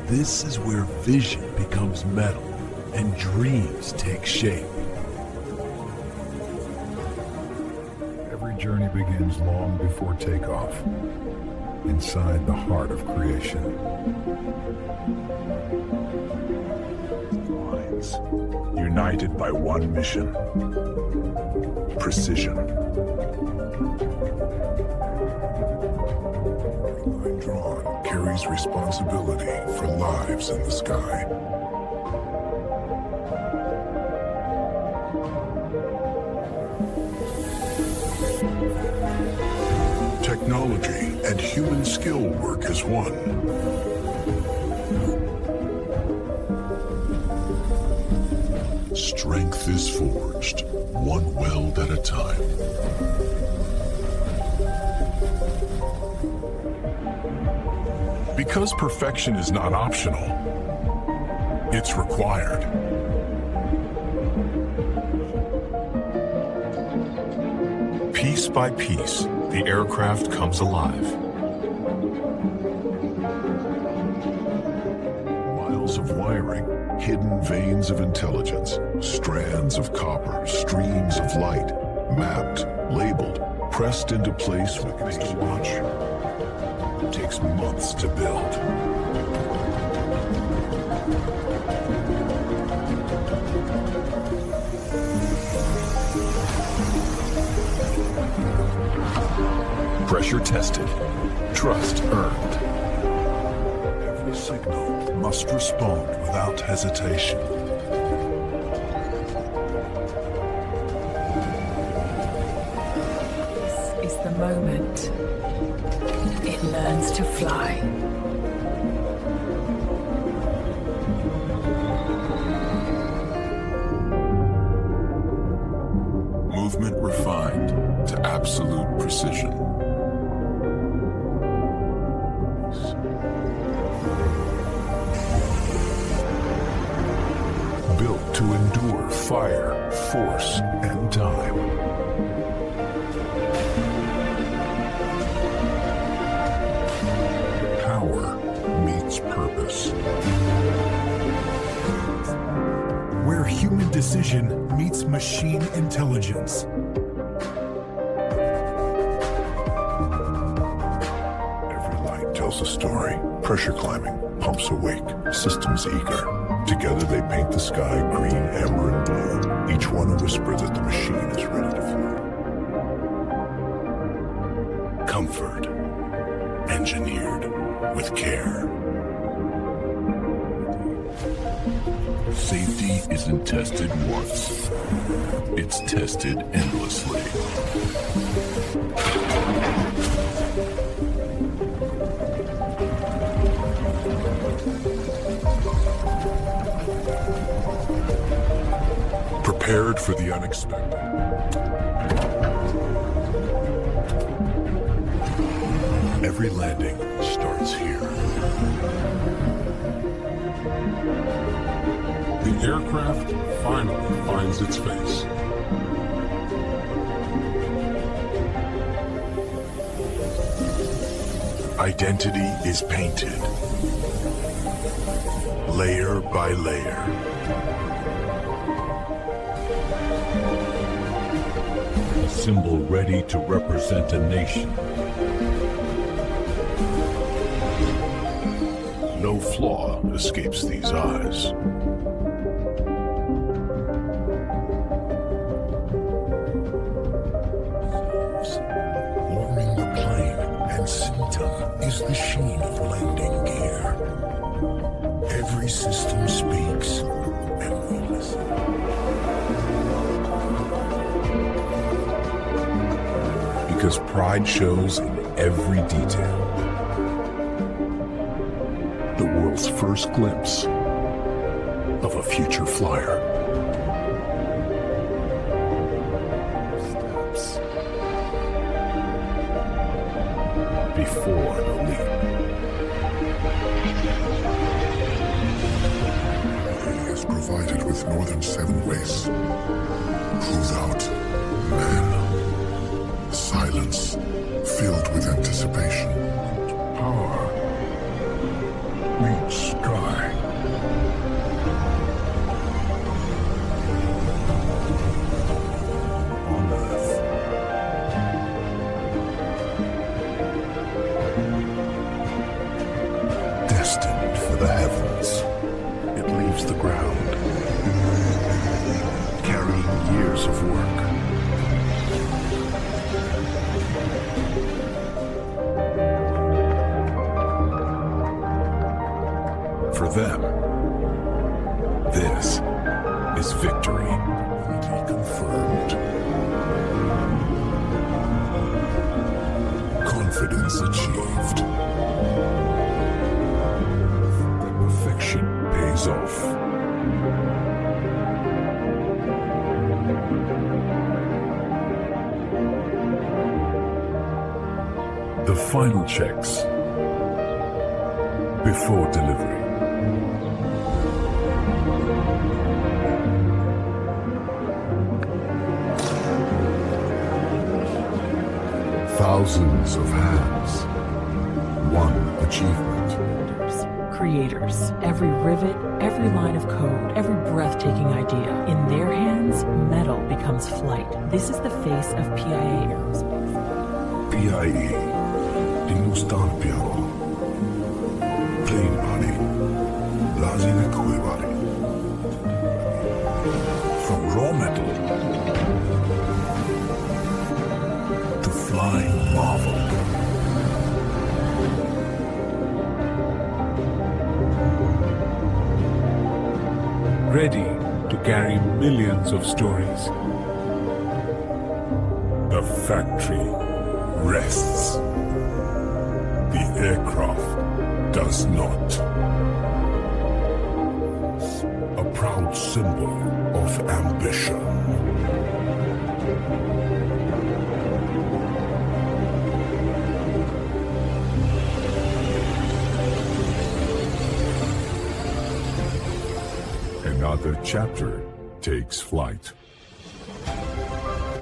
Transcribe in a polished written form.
This is where vision becomes metal and dreams take shape. Every journey begins long before takeoff, inside the heart of creation. Minds united by one mission: precision. Line drawn carries responsibility for lives in the sky. Technology and human skill work as one. Strength is forged, one weld at a time. Because perfection is not optional, it's required. Piece by piece, the aircraft comes alive. Miles of wiring, hidden veins of intelligence, strands of copper, streams of light, mapped, labeled, pressed into place with to watch. It takes months to build. Pressure tested, trust earned. Every signal must respond without hesitation. This is the moment it learns to fly. Movement refined to absolute precision. Built to endure fire, force, and time. Power meets purpose. Where human decision meets machine intelligence. Every light tells a story. Pressure climbing, pumps awake, systems eager. Together they paint the sky green, amber, and blue. Each one a whisper that the machine is ready to fly. Comfort, engineered with care. Safety isn't tested once. It's tested endlessly. Prepared for the unexpected. Every landing starts here. The aircraft finally finds its face. Identity is painted, layer by layer. A symbol ready to represent a nation. No flaw escapes these eyes. Warming the plane and symptom is the sheen of landing gear. Every system speaks and we listen. Because pride shows in every detail. The world's first glimpse of a future flyer. Steps before the leap. He is provided with Northern Seven Ways. Cruise out, man. Silence filled with anticipation. Power meets sky. On Earth. Destined for the heavens. It leaves the ground, carrying years of work. For them, this is victory. Confirmed. Confidence achieved. Perfection pays off. The final checks before delivery. Thousands of hands. One achievement. Creators. Every rivet, every line of code, every breathtaking idea. In their hands, metal becomes flight. This is the face of PIA-Aerospace. PIE. Hindustan piano. Plane body. Lazine koi body. From raw metal to flying marvel. Ready to carry millions of stories. The factory rests. The aircraft does not. A proud symbol of ambition. Another chapter takes flight.